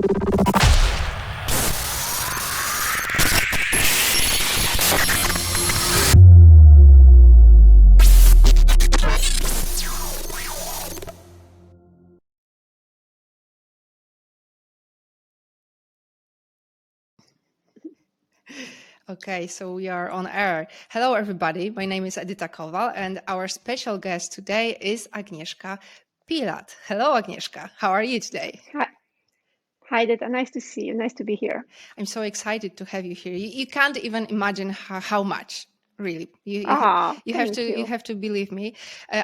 Okay, so we are on air. Hello, everybody. My name is Edyta Kowal, and our special guest today is Agnieszka Pilat. Hello, Agnieszka. How are you today? Hi, Dita. Nice to see you. Nice to be here. I'm so excited to have you here. You can't even imagine how much. Really, you have to believe me.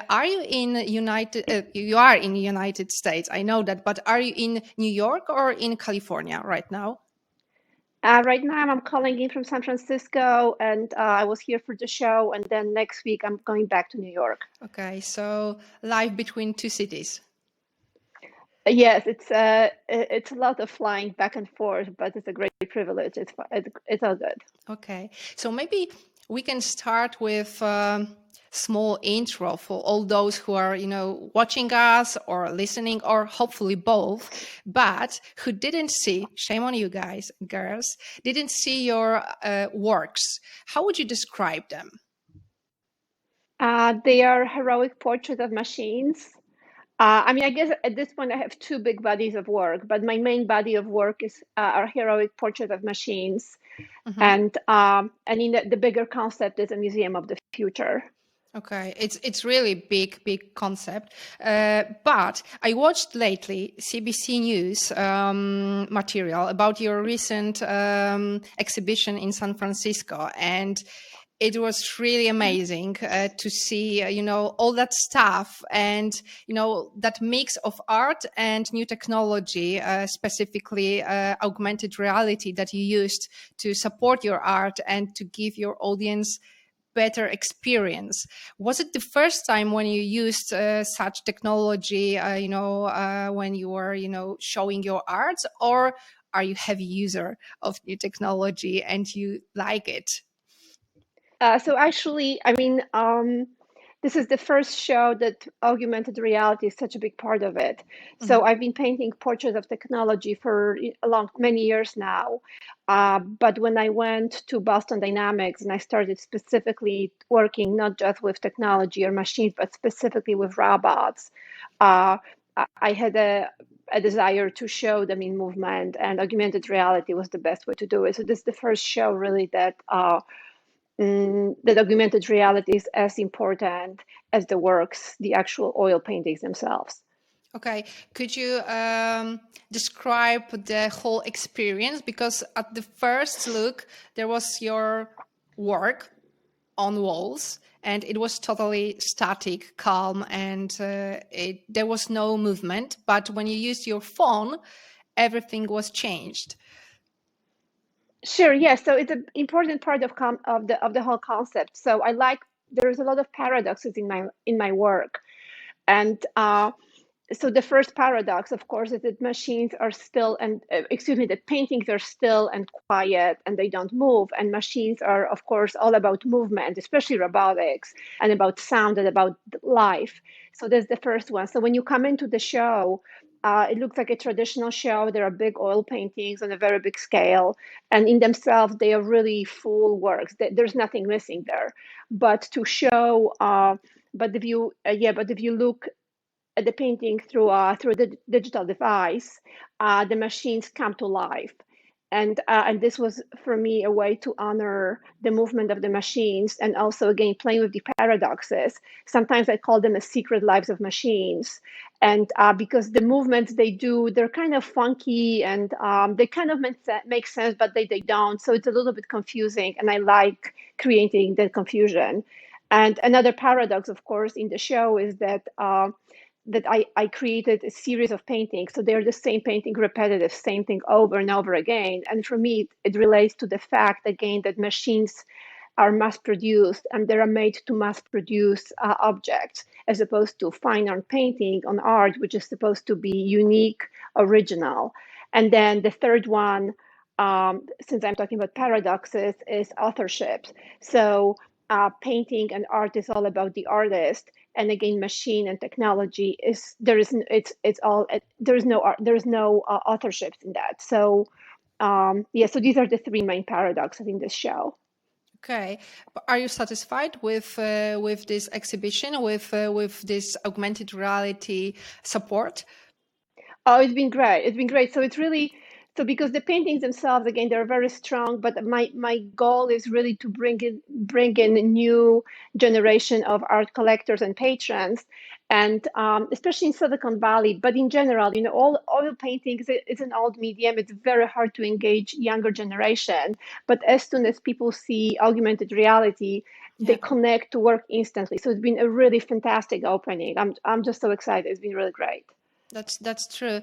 Are you in United? You are in the United States. I know that, but are you in New York or in California right now? Right now, I'm calling in from San Francisco, and I was here for the show. And then next week, I'm going back to New York. Okay, so life between two cities. Yes, it's a lot of flying back and forth, but it's a great privilege. It's all good. Okay, so maybe we can start with small intro for all those who are, watching us or listening, or hopefully both, but who didn't see, shame on you guys, girls, didn't see your works. How would you describe them? They are heroic portraits of machines. I guess at this point I have two big bodies of work, but my main body of work is our heroic portrait of machines, and in the bigger concept is a museum of the future. Okay, it's really big concept. But I watched lately CBC News material about your recent exhibition in San Francisco, and it was really amazing to see, all that stuff and, that mix of art and new technology, specifically augmented reality that you used to support your art and to give your audience better experience. Was it the first time when you used such technology, when you were, showing your arts, or are you heavy user of new technology and you like it? So actually, this is the first show that augmented reality is such a big part of it. So I've been painting portraits of technology for many years now. But when I went to Boston Dynamics and I started specifically working not just with technology or machines, but specifically with robots, I had a desire to show them in movement, and augmented reality was the best way to do it. So this is the first show really that augmented reality is as important as the works, the actual oil paintings themselves. Okay, could you describe the whole experience? Because at the first look, there was your work on walls, and it was totally static, calm, and there was no movement. But when you used your phone, everything was changed. Sure, yes. So it's an important part of the whole concept. So there's a lot of paradoxes in my work, and so the first paradox, of course, is that machines are still that paintings are still and quiet and they don't move, and machines are, of course, all about movement, especially robotics, and about sound and about life. So that's the first one. So when you come into the show, it looks like a traditional show. There are big oil paintings on a very big scale, and in themselves, they are really full works. There's nothing missing there. But to show, but if you look at the painting through the digital device, the machines come to life. And this was for me a way to honor the movement of the machines, and also again playing with the paradoxes. Sometimes I call them the secret lives of machines, and because the movements they do, they're kind of funky, and they kind of make sense, but they don't. So it's a little bit confusing, and I like creating that confusion. And another paradox, of course, in the show is that I created a series of paintings. So they're the same painting, repetitive, same thing over and over again. And for me, it relates to the fact, again, that machines are mass produced and they are made to mass produce objects, as opposed to fine art painting on art, which is supposed to be unique, original. And then the third one, since I'm talking about paradoxes, is authorship. So painting and art is all about the artist, and again, machine and technology is there is it's all there is no authorships in that. So yeah, so these are the three main paradoxes in this show. Okay, but are you satisfied with this exhibition, with this augmented reality support? Oh, it's been great. It's been great. So it's really so because the paintings themselves, again, they're very strong. But my goal is really to bring in a new generation of art collectors and patrons, and especially in Silicon Valley. But in general, all oil paintings it's an old medium. It's very hard to engage younger generation. But as soon as people see augmented reality, they connect to work instantly. So it's been a really fantastic opening. I'm just so excited. It's been really great. That's true.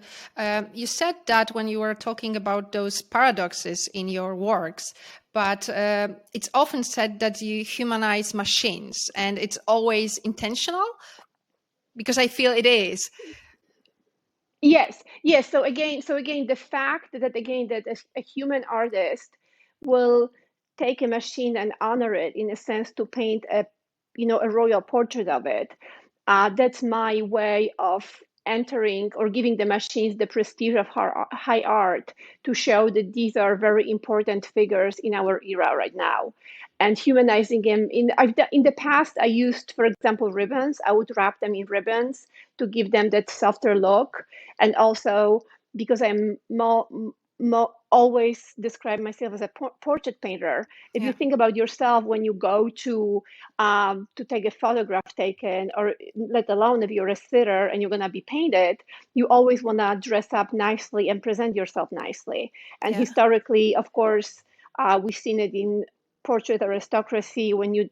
You said that when you were talking about those paradoxes in your works, but it's often said that you humanize machines, and it's always intentional, because I feel it is. Yes, yes. So again, the fact that a human artist will take a machine and honor it in a sense to paint a royal portrait of it, that's my way of entering or giving the machines the prestige of high art to show that these are very important figures in our era right now. And humanizing them in the past, I used, for example, ribbons. I would wrap them in ribbons to give them that softer look. And also because I'm always describe myself as a portrait painter. If you think about yourself when you go to take a photograph taken, or let alone if you're a sitter and you're gonna be painted, you always wanna dress up nicely and present yourself nicely. And historically, of course, we've seen it in portrait aristocracy when you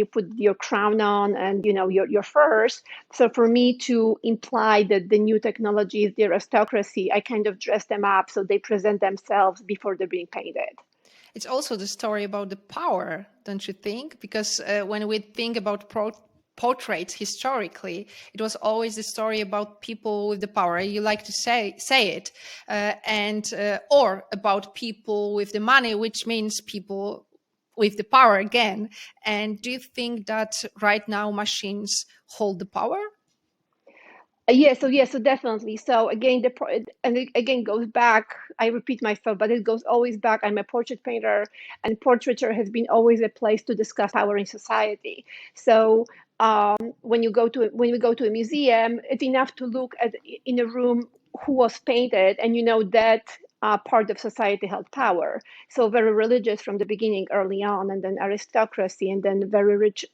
put your crown on and your furs. So for me to imply that the new technology is the aristocracy, I kind of dress them up so they present themselves before they're being painted. It's also the story about the power, don't you think? Because when we think about portraits historically, it was always the story about people with the power. You like to say it, or about people with the money, which means people with the power again. And do you think that right now machines hold the power? So definitely. So again, and it again goes back. I repeat myself, but it goes always back. I'm a portrait painter, and portraiture has been always a place to discuss power in society. So when we go to a museum, it's enough to look at in a room who was painted, and that part of society held power. So very religious from the beginning, early on, and then aristocracy, and then very rich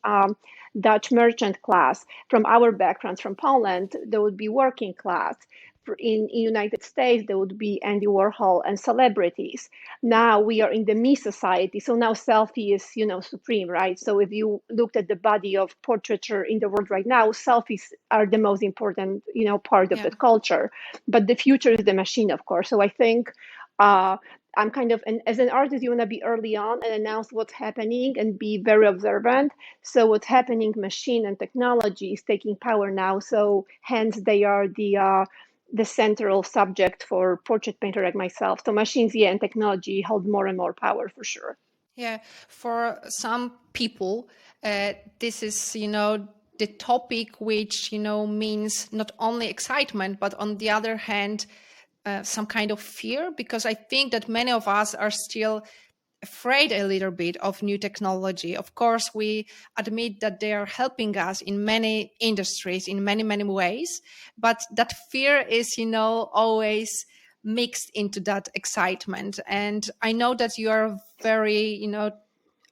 Dutch merchant class. From our backgrounds, from Poland, there would be working class. In United States, there would be Andy Warhol and celebrities. Now we are in the me society. So now selfie is, supreme, right? So if you looked at the body of portraiture in the world right now, selfies are the most important, part of that culture. But the future is the machine, of course. So I think I'm kind of, and as an artist, you want to be early on and announce what's happening and be very observant. So what's happening, machine and technology is taking power now. So hence they are the central subject for portrait painter like myself. So machines, and technology hold more and more power for sure. Yeah, for some people, this is, the topic which, means not only excitement, but on the other hand, some kind of fear, because I think that many of us are still afraid a little bit of new technology. Of course, we admit that they are helping us in many industries in many, many ways, but that fear is, always mixed into that excitement. And I know that you are very,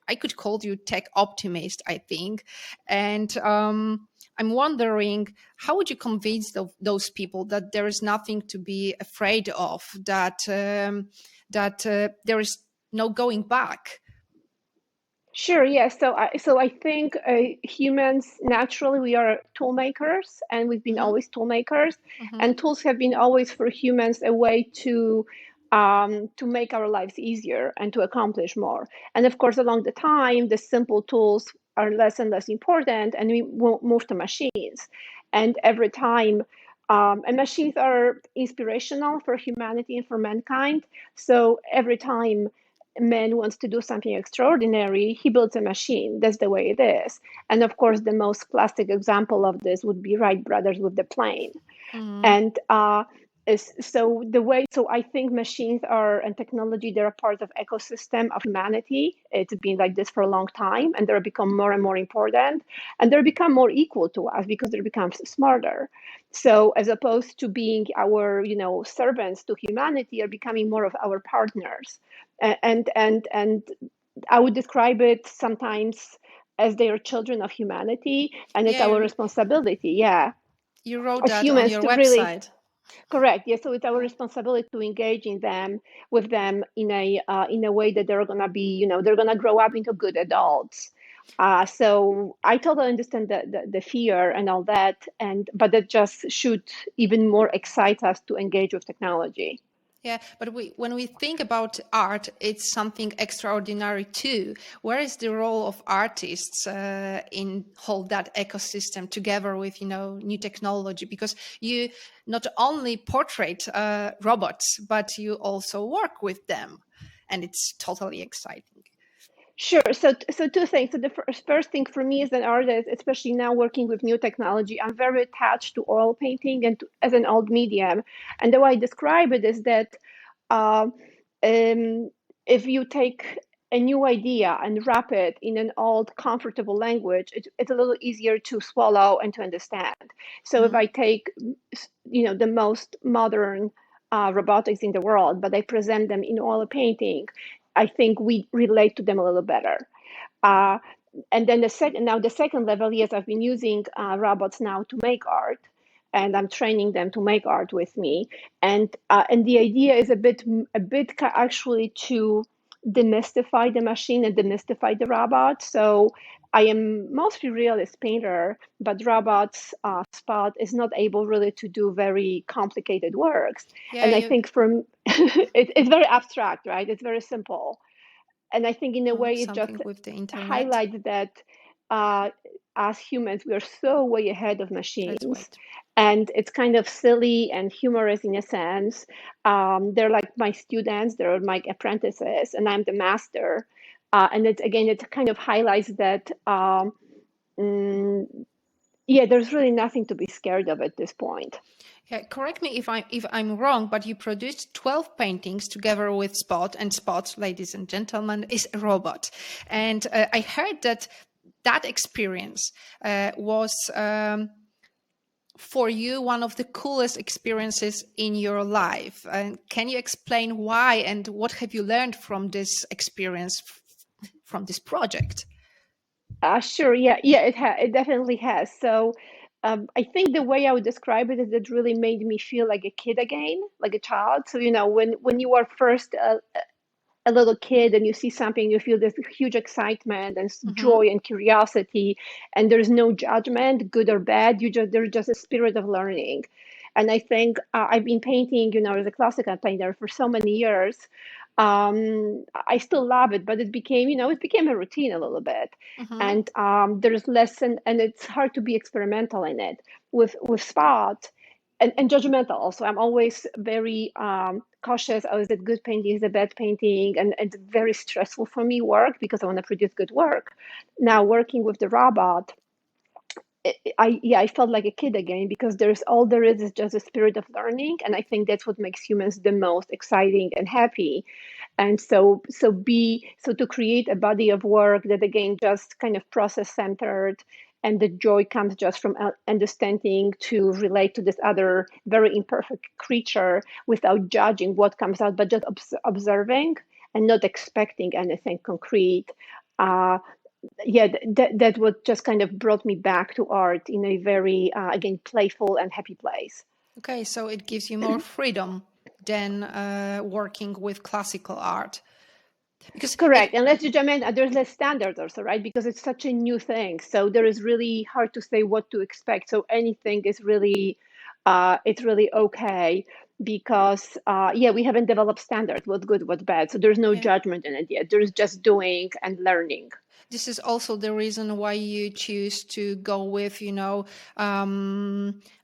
I could call you tech optimist, I think. And I'm wondering, how would you convince those people that there is nothing to be afraid of, that there is no going back? Sure, yes. So I think humans naturally we are tool makers, and we've been always tool makers, and tools have been always for humans a way to make our lives easier and to accomplish more. And of course, along the time, the simple tools are less and less important, and we will move to machines. And every time, and machines are inspirational for humanity and for mankind. So every time man wants to do something extraordinary, he builds a machine. That's the way it is. And of course, the most classic example of this would be Wright brothers with the plane. And so I think machines are and technology, they're a part of ecosystem of humanity. It's been like this for a long time, and they're become more and more important, and they're become more equal to us because they become smarter. So as opposed to being our, servants to humanity, are becoming more of our partners. And I would describe it sometimes as they are children of humanity, and it's our responsibility. Yeah. You wrote As that on humans your to website. Really, correct. Yeah. So it's our responsibility to engage with them in a way that they're gonna be, they're gonna grow up into good adults. So I totally understand the fear and all that, but that just should even more excite us to engage with technology. Yeah, but when we think about art, it's something extraordinary too. Where is the role of artists in hold that ecosystem together with new technology? Because you not only portrait robots, but you also work with them, and it's totally exciting. Sure. So two things. So the first thing for me as an artist, especially now working with new technology, I'm very attached to oil painting and as an old medium. And the way I describe it is that uh, if you take a new idea and wrap it in an old, comfortable language, it's a little easier to swallow and to understand. So if I take, the most modern robotics in the world, but I present them in oil painting, I think we relate to them a little better. Uh, and then the second level, yes, I've been using robots now to make art, and I'm training them to make art with me. And the idea is actually to demystify the machine and demystify the robot. So I am mostly realist painter, but robots Spot is not able really to do very complicated works. Yeah, And I think it's very abstract, right? It's very simple. And I think in a way it just something with the internet. highlights that as humans, we are so way ahead of machines. Let's wait. And it's kind of silly and humorous in a sense. They're like my students, they're my apprentices, and I'm the master. And it kind of highlights that, there's really nothing to be scared of at this point. Yeah, correct me if I'm wrong, but you produced 12 paintings together with Spot, and Spot, ladies and gentlemen, is a robot. And I heard that experience was for you one of the coolest experiences in your life. And can you explain why and what have you learned from this experience, from this project? Sure. Yeah. It definitely has. So I think the way I would describe it is it really made me feel like a kid again, like a child. So, when you are first a little kid and you see something, you feel this huge excitement and joy and curiosity, and there's no judgment, good or bad. There's just a spirit of learning. And I think I've been painting, as a classical painter for so many years. I still love it, but it became a routine a little bit. And there's less, and it's hard to be experimental in it with Spot. And judgmental also. I'm always very cautious. Oh, is it good painting? Is it bad painting? And it's very stressful for me work because I want to produce good work. Now working with the robot, I felt like a kid again because all there is just a spirit of learning, and I think that's what makes humans the most exciting and happy. And so to create a body of work that again just kind of process centered, and the joy comes just from understanding to relate to this other very imperfect creature without judging what comes out, but just observing and not expecting anything concrete. That what just kind of brought me back to art in a very again playful and happy place. Okay, so it gives you more freedom than working with classical art. Because correct, and less judgment, there's less standards also, right? Because it's such a new thing, so there is really hard to say what to expect. So anything is really it's really okay because we haven't developed standards, what's good, what's bad. So there's no judgment in it yet. There's just doing and learning. this is also the reason why you choose to go with,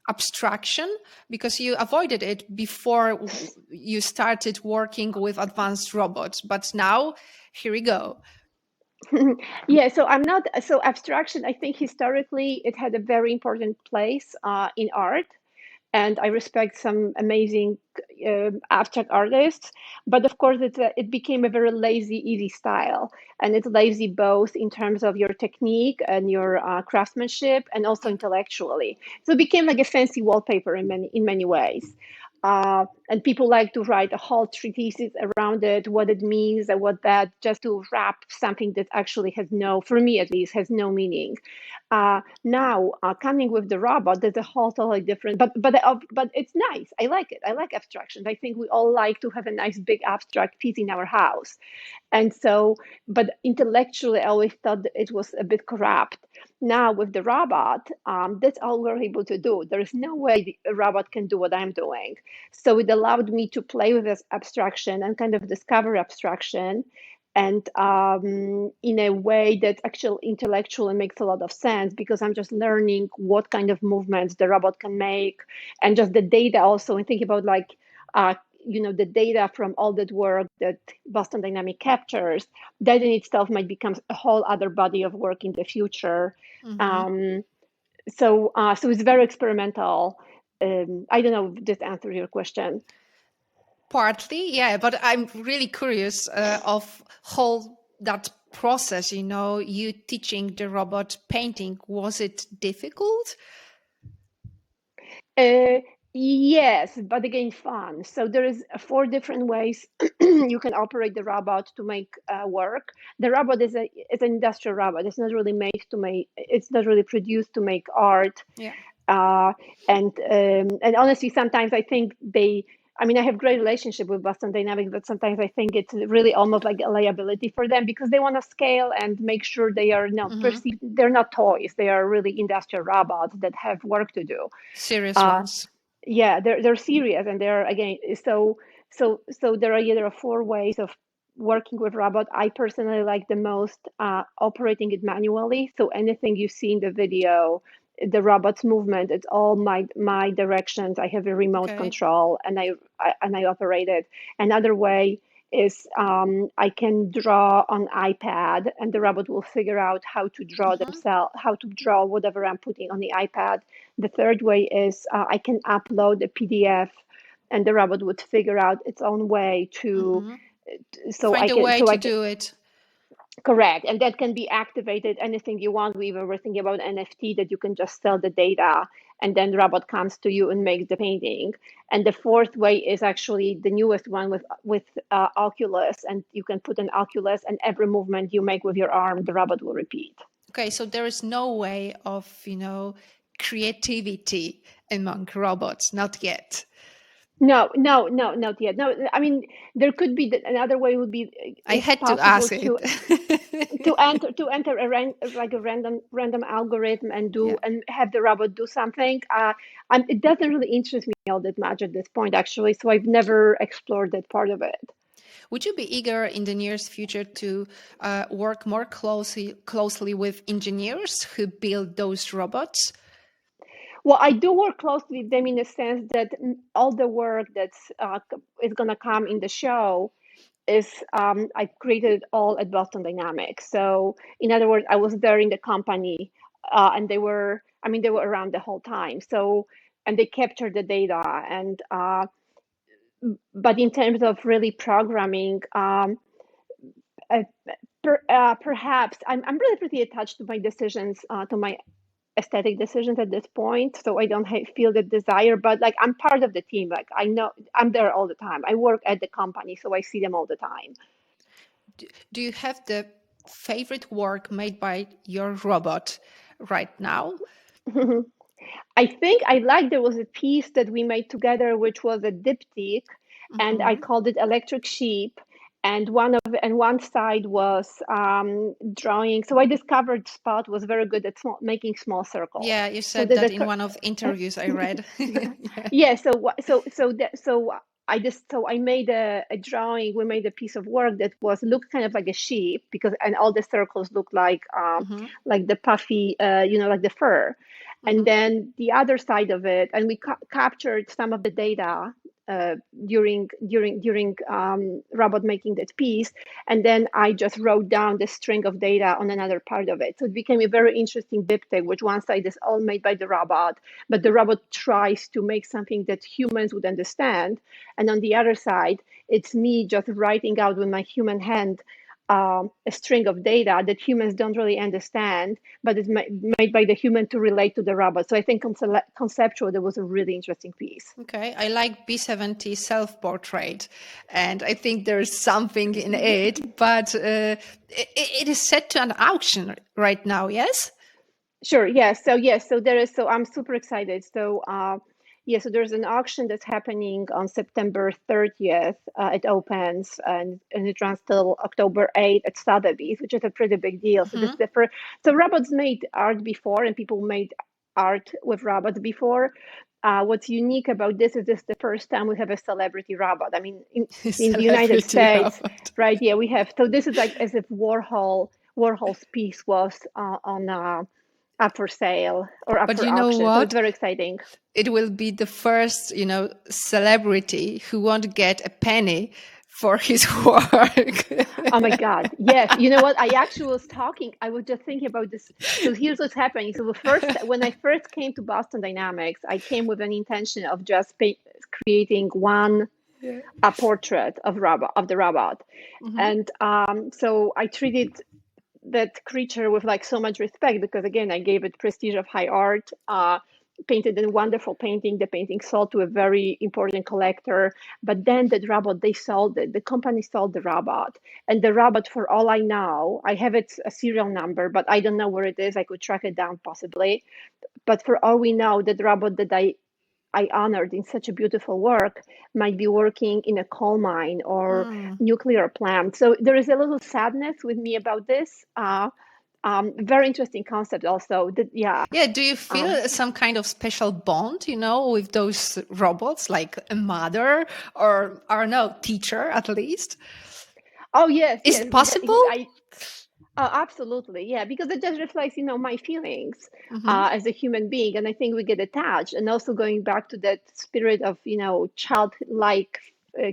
abstraction, because you avoided it before you started working with advanced robots. But now, here we go. Yeah, so I'm not, so abstraction, I think historically it had a very important place in art. And I respect some amazing abstract artists, but of course it became a very lazy, easy style, and it's lazy both in terms of your technique and your craftsmanship, and also intellectually. So it became like a fancy wallpaper in many ways. And people like to write a whole treatises around it, what it means and what that, just to wrap something that actually has no, for me at least, has no meaning. Now coming with the robot, there's a whole totally different, but it's nice. I like it. I like abstraction. I think we all like to have a nice big abstract piece in our house. And so, but intellectually, I always thought that it was a bit corrupt. Now with the robot, that's all we're able to do. There is no way a robot can do what I'm doing. So it allowed me to play with this abstraction and kind of discover abstraction, and in a way that actually intellectually makes a lot of sense, because I'm just learning what kind of movements the robot can make, and just the data also, and think about like the data from all that work that Boston Dynamics captures, that in itself might become a whole other body of work in the future. So it's very experimental. I don't know if this answers your question. Partly, yeah, but I'm really curious of how that process, you teaching the robot painting, was it difficult? Yes, but again, fun. So there is 4 different ways you can operate the robot to make work. The robot is an industrial robot. It's not really made to make. It's not really produced to make art. Yeah. And honestly, sometimes I think I have great relationship with Boston Dynamics, but sometimes I think it's really almost like a liability for them, because they want to scale and make sure they are not perceived. They're not toys. They are really industrial robots that have work to do. Serious ones. Yeah, they're serious, and they're, again, so there are 4 ways of working with robot. I personally like the most operating it manually. So anything you see in the video, the robot's movement, it's all my directions. I have a remote control, and I operate it. Another way is I can draw on iPad, and the robot will figure out how to draw themselves, how to draw whatever I'm putting on the iPad. The third way is I can upload a PDF, and the robot would figure out its own way to Find a way to do it. Correct. And that can be activated anything you want. We were thinking about NFT, that you can just sell the data, and then the robot comes to you and makes the painting. And the fourth way is actually the newest one with Oculus, and you can put an Oculus, and every movement you make with your arm, the robot will repeat. Okay, so there is no way of, creativity among robots, not yet. No, not yet. No, I mean, there could be another way. Would be I had to ask it to enter a random algorithm and and have the robot do something. It doesn't really interest me all that much at this point, actually. So I've never explored that part of it. Would you be eager in the nearest future to work more closely with engineers who build those robots? Well, I do work closely with them in the sense that all the work that's is going to come in the show is I created all at Boston Dynamics. So in other words, I was there in the company, and they were around the whole time. So, and they captured the data, and but in terms of really programming, perhaps I'm really pretty attached to my decisions, to my aesthetic decisions at this point, so I don't feel the desire, but like I'm part of the team. Like I know I'm there all the time. I work at the company, so I see them all the time. Do you have the favorite work made by your robot right now? I think there was a piece that we made together, which was a diptych, and I called it Electric Sheep. And one side was drawing. So I discovered Spot was very good at making small circles. Yeah, you said that in one of the interviews I read. Yeah. So I made a drawing. We made a piece of work that looked kind of like a sheep, and all the circles look like the puffy, like the fur. And then the other side of it, and we captured some of the data during robot making that piece, and then I just wrote down the string of data on another part of it. So it became a very interesting diptych, which one side is all made by the robot, but the robot tries to make something that humans would understand, and on the other side, it's me just writing out with my human hand a string of data that humans don't really understand, but it's made by the human to relate to the robot. So I think conceptually, that was a really interesting piece. Okay, I like B70 self-portrait, and I think there's something in it, but it is set to an auction right now, yes? Sure, yes. So there is, so I'm super excited. So so there's an auction that's happening on September 30th. It opens and it runs till October 8th at Sotheby's, which is a pretty big deal. So this is the first. So robots made art before, and people made art with robots before. What's unique about this is the first time we have a celebrity robot. I mean, in the United States, robot. Right? Yeah, we have. So this is like as if Warhol's piece was up for sale or up for auction. So it's very exciting. It will be the first, celebrity who won't get a penny for his work. Oh my God. Yes. You know what? I was just thinking about this. So here's what's happening. So when I first came to Boston Dynamics, I came with an intention of just creating a portrait of the robot. And so I treated that creature with like so much respect, because again, I gave it prestige of high art, painted a wonderful painting. The painting sold to a very important collector, but then that robot, they sold it. The company sold the robot, and the robot, for all I know, I have a serial number, but I don't know where it is. I could track it down possibly, but for all we know, that robot that I honored in such a beautiful work might be working in a coal mine or nuclear plant. So there is a little sadness with me about this. Very interesting concept also. Yeah. Do you feel some kind of special bond, with those robots, like a mother or no, teacher at least? Oh, yes. Is it possible? Absolutely. Yeah, because it just reflects, my feelings as a human being. And I think we get attached. And also going back to that spirit of, childlike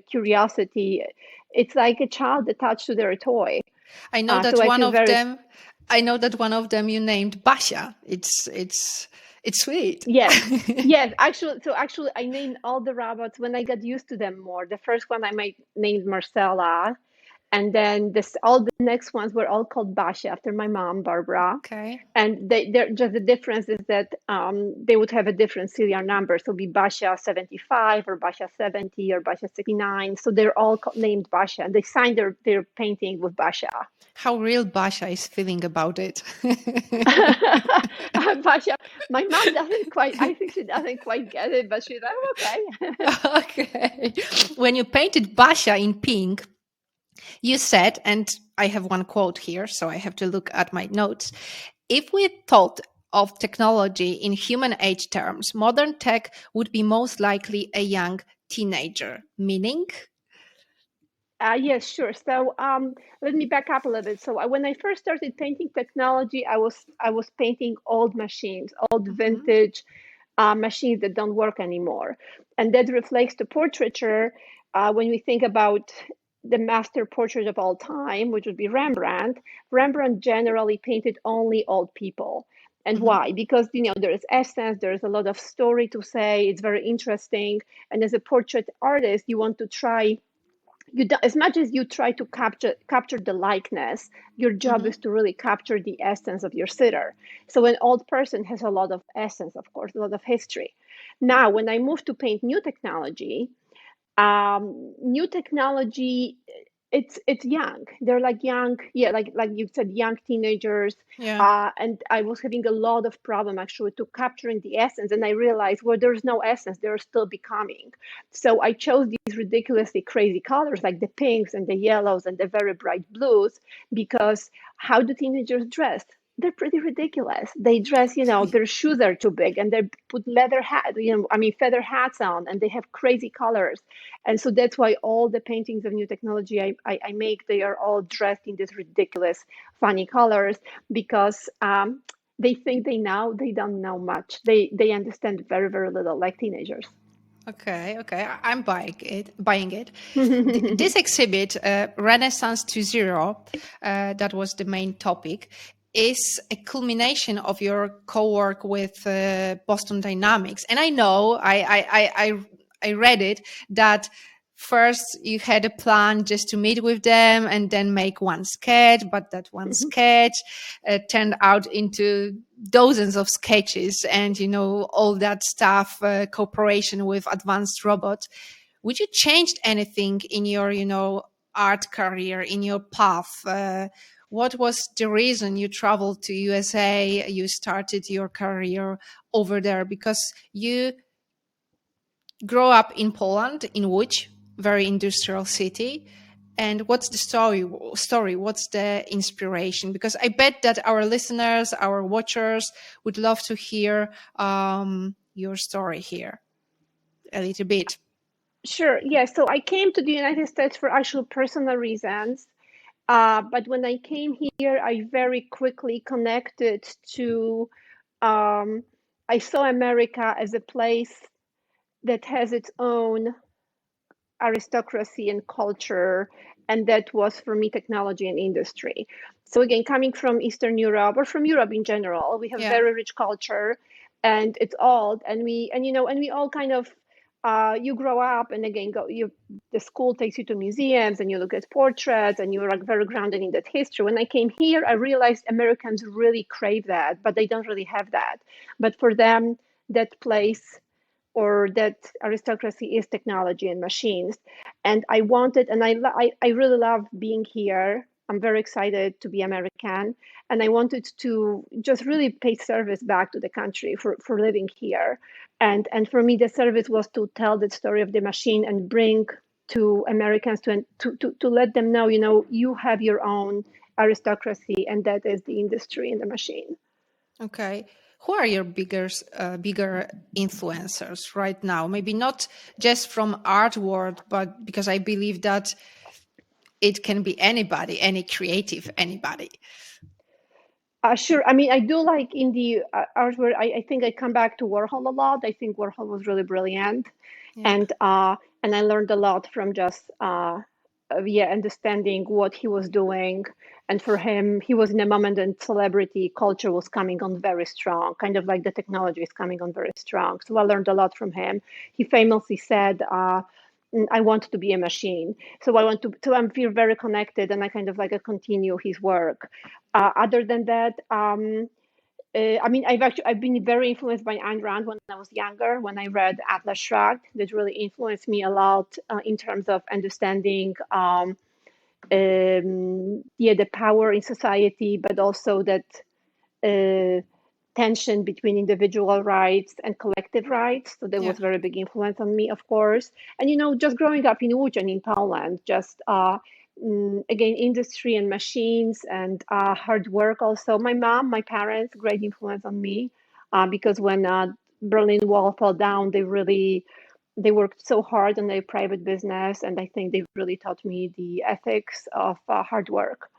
curiosity, it's like a child attached to their toy. I know that I know that one of them you named Basia. It's sweet. Yes. Yes. Actually, I named all the robots when I got used to them more. The first one named Marcella. And then all the next ones were all called Basia after my mom, Barbara. Okay. And they're just the difference is that they would have a different serial number. So be Basia 75 or Basia 70 or Basia 69. So they're all named Basia, and they signed their painting with Basia. How real Basia is feeling about it. Basia, my mom I think she doesn't quite get it, but she's like, okay. Okay. When you painted Basia in pink, you said, and I have one quote here, so I have to look at my notes. If we thought of technology in human age terms, modern tech would be most likely a young teenager. Meaning? Yes, sure. So let me back up a little bit. So when I first started painting technology, I was painting old machines, old vintage machines that don't work anymore, and that reflects the portraiture. When we think about the master portrait of all time, which would be Rembrandt. Rembrandt generally painted only old people. And why? Because, there is essence, there is a lot of story to say, it's very interesting. And as a portrait artist, you want to try, as much as you try to capture the likeness, your job is to really capture the essence of your sitter. So an old person has a lot of essence, of course, a lot of history. Now, when I moved to paint new technology, it's young. They're like young, like you said, young teenagers. Yeah. And I was having a lot of problem actually to capturing the essence, and I realized, well, there's no essence. They're still becoming. So I chose these ridiculously crazy colors, like the pinks and the yellows and the very bright blues, because how do teenagers dress? they're pretty ridiculous. They dress, their shoes are too big, and they put feather hats on, and they have crazy colors. And so that's why all the paintings of new technology I make, they are all dressed in these ridiculous, funny colors, because they think they know. They don't know much. They understand very, very little, like teenagers. Okay, I'm buying it. This exhibit, Renaissance to Zero, that was the main topic, is a culmination of your co-work with Boston Dynamics. And I know, I read it, that first you had a plan just to meet with them and then make one sketch, but that one sketch turned out into dozens of sketches and, all that stuff, cooperation with advanced robots. Would you change anything in your, art career, in your path? What was the reason you traveled to USA? You started your career over there because you grew up in Poland, in Łódź, very industrial city. And what's the story? What's the inspiration? Because I bet that our listeners, our watchers would love to hear your story here a little bit. Sure. Yeah. So I came to the United States for actual personal reasons. But when I came here, I very quickly connected to, I saw America as a place that has its own aristocracy and culture. And that was for me technology and industry. So again, coming from Eastern Europe or from Europe in general, we have very rich culture, and it's old. And we all kind of, you grow up, and again, the school takes you to museums and you look at portraits and you're like very grounded in that history. When I came here, I realized Americans really crave that, but they don't really have that. But for them, that place or that aristocracy is technology and machines. And I wanted, and I really love being here. I'm very excited to be American, and I wanted to just really pay service back to the country for living here. And for me, the service was to tell the story of the machine and bring to Americans to let them know, you have your own aristocracy, and that is the industry and the machine. Okay. Who are your bigger influencers right now? Maybe not just from art world, but because I believe that it can be anybody, any creative, anybody. Sure. I mean, I do like in the art world. I think I come back to Warhol a lot. I think Warhol was really brilliant, and I learned a lot from just understanding what he was doing. And for him, he was in a moment when celebrity culture was coming on very strong, kind of like the technology is coming on very strong. So I learned a lot from him. He famously said, I want to be a machine. So I feel very connected, and I kind of like continue his work. Other than that, I've been very influenced by Ayn Rand when I was younger. When I read Atlas Shrugged, that really influenced me a lot in terms of understanding, the power in society, but also that tension between individual rights and collective rights. So that was very big influence on me, of course. And just growing up in Łódź and in Poland, just again, industry and machines and hard work. Also, my mom, my parents, great influence on me because when Berlin Wall fell down, they worked so hard on their private business, and I think they really taught me the ethics of hard work.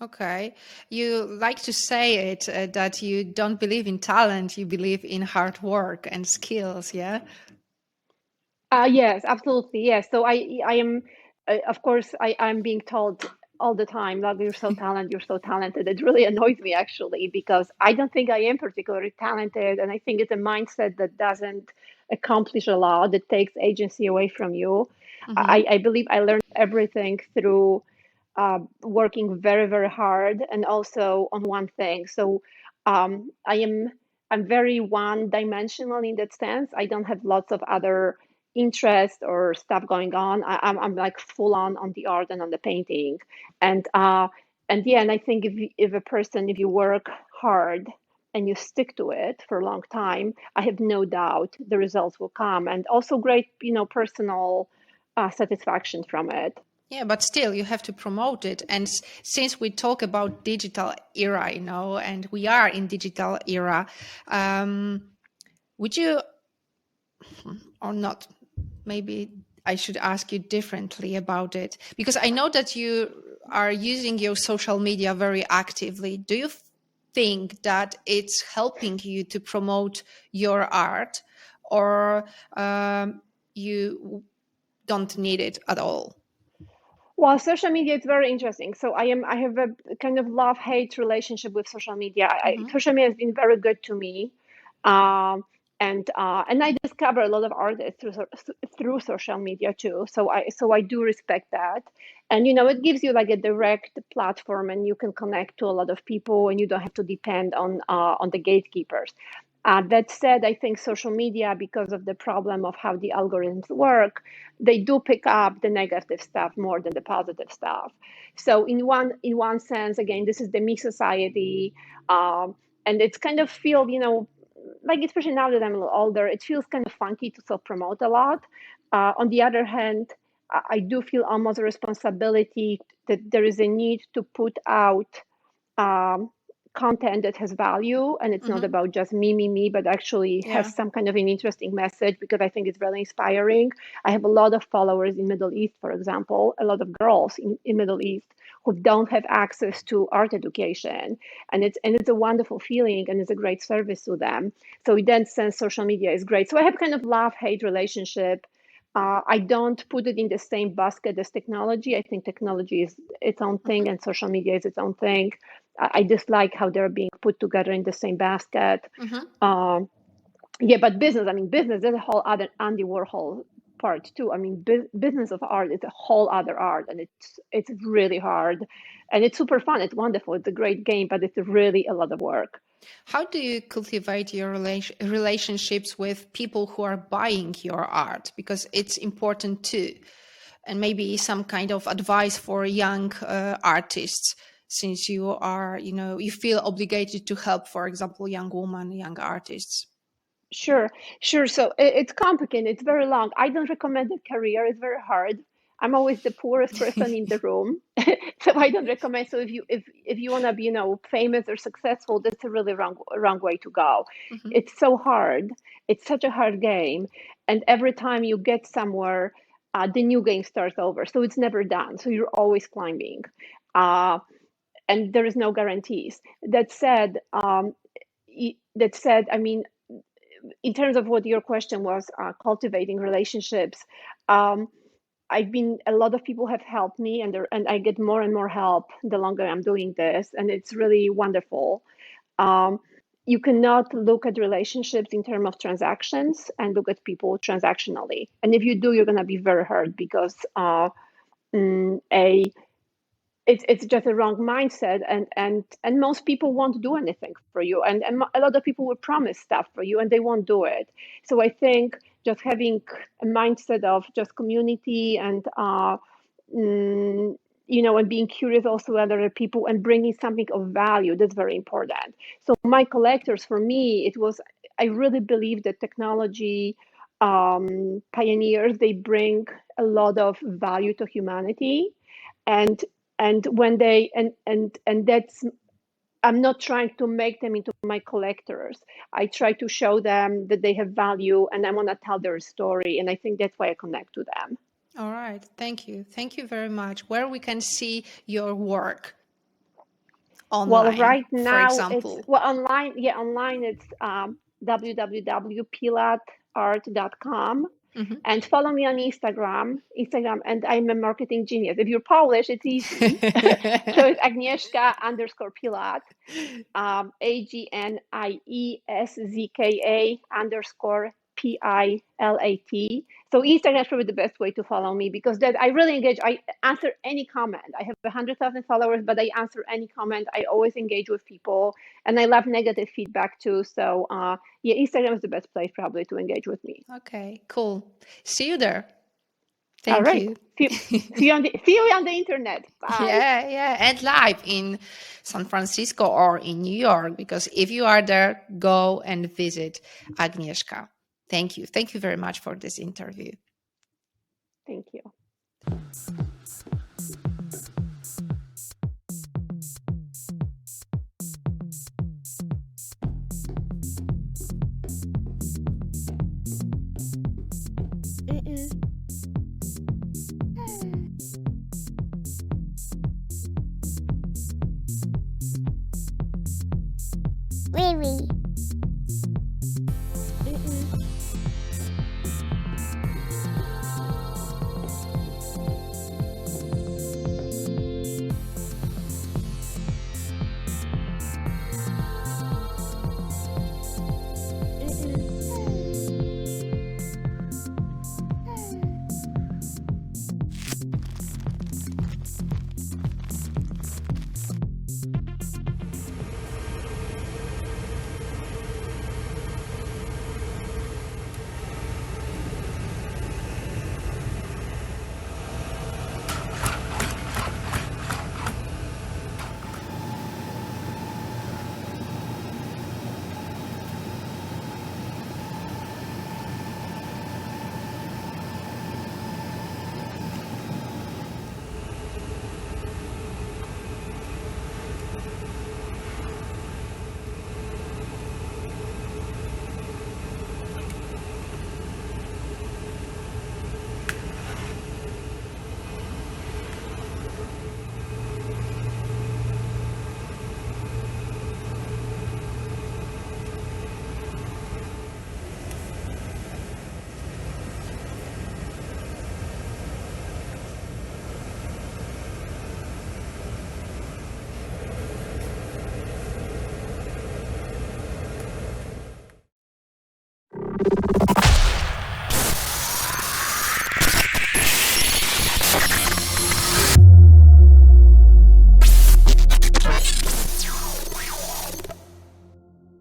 Okay. You like to say it that you don't believe in talent, you believe in hard work and skills, yeah? Yes, absolutely. Yes. So I am, of course, I'm being told all the time, like, you're so talented, you're so talented. It really annoys me actually, because I don't think I am particularly talented. And I think it's a mindset that doesn't accomplish a lot, that takes agency away from you. I believe I learned everything through working very, very hard and also on one thing. So I'm very one-dimensional in that sense. I don't have lots of other interest or stuff going on. I'm like full on the art and on the painting, and I think if you work hard and you stick to it for a long time, I have no doubt the results will come, and also great personal satisfaction from it. Yeah, but still you have to promote it. And since we talk about digital era, and we are in digital era, would you, or not, maybe I should ask you differently about it, because I know that you are using your social media very actively. Do you think that it's helping you to promote your art, or you don't need it at all? Well, social media is very interesting. So I have a kind of love-hate relationship with social media. Social media has been very good to me. And I discover a lot of artists through social media too. So I do respect that. And it gives you like a direct platform, and you can connect to a lot of people, and you don't have to depend on the gatekeepers. That said, I think social media, because of the problem of how the algorithms work, they do pick up the negative stuff more than the positive stuff. So in one sense, again, this is the me society, and it's kind of feel, like, especially now that I'm a little older, it feels kind of funky to self-promote a lot. On the other hand, I do feel almost a responsibility that there is a need to put out content that has value, and it's not about just me, but actually has some kind of an interesting message, because I think it's really inspiring. I have a lot of followers in Middle East, for example, a lot of girls in Middle East who don't have access to art education, and it's a wonderful feeling, and it's a great service to them. So in that sense, social media is great. So I have kind of love-hate relationship. I don't put it in the same basket as technology. I think technology is its own thing, and social media is its own thing. I dislike how they're being put together in the same basket. But business is a whole other Andy Warhol part too. Business of art is a whole other art, and it's really hard, and it's super fun. It's wonderful. It's a great game, but it's really a lot of work. How do you cultivate your relationships with people who are buying your art? Because it's important too. And maybe some kind of advice for young artists, since you are, you feel obligated to help, for example, young women, young artists. Sure. So it's complicated. It's very long. I don't recommend a career. It's very hard. I'm always the poorest person in the room, so I don't recommend. So if you want to be famous or successful, that's a really wrong way to go. It's so hard. It's such a hard game, and every time you get somewhere, the new game starts over. So it's never done. So you're always climbing, and there is no guarantees. That said, in terms of what your question was, cultivating relationships, a lot of people have helped me, and I get more and more help the longer I'm doing this, and it's really wonderful. You cannot look at relationships in terms of transactions and look at people transactionally. And if you do, you're going to be very hurt, because it's just a wrong mindset, and most people won't do anything for you, and a lot of people will promise stuff for you and they won't do it. So I think just having a mindset of just community, and and being curious also with other people and bringing something of value, that's very important. So my collectors, for me, I really believe that technology pioneers, they bring a lot of value to humanity, and when they and that's, I'm not trying to make them into my collectors. I try to show them that they have value, and I want to tell their story, and I think that's why I connect to them. All right, thank you very much. Where we can see your work online, well, right now, for example? online it's www.pilatart.com. And follow me on Instagram, and I'm a marketing genius. If you're Polish, it's easy. So it's Agnieszka_Pilat, AGNIESZKA_PILAT. So Instagram is probably the best way to follow me, because that I really engage. I answer any comment. I have 100,000 followers, but I answer any comment. I always engage with people, and I love negative feedback too. So Instagram is the best place probably to engage with me. Okay, cool. See you there. All Thank right. you. See you on the internet. Bye. Yeah, and live in San Francisco or in New York, because if you are there, go and visit Agnieszka. Thank you very much for this interview. Thank you. Siri.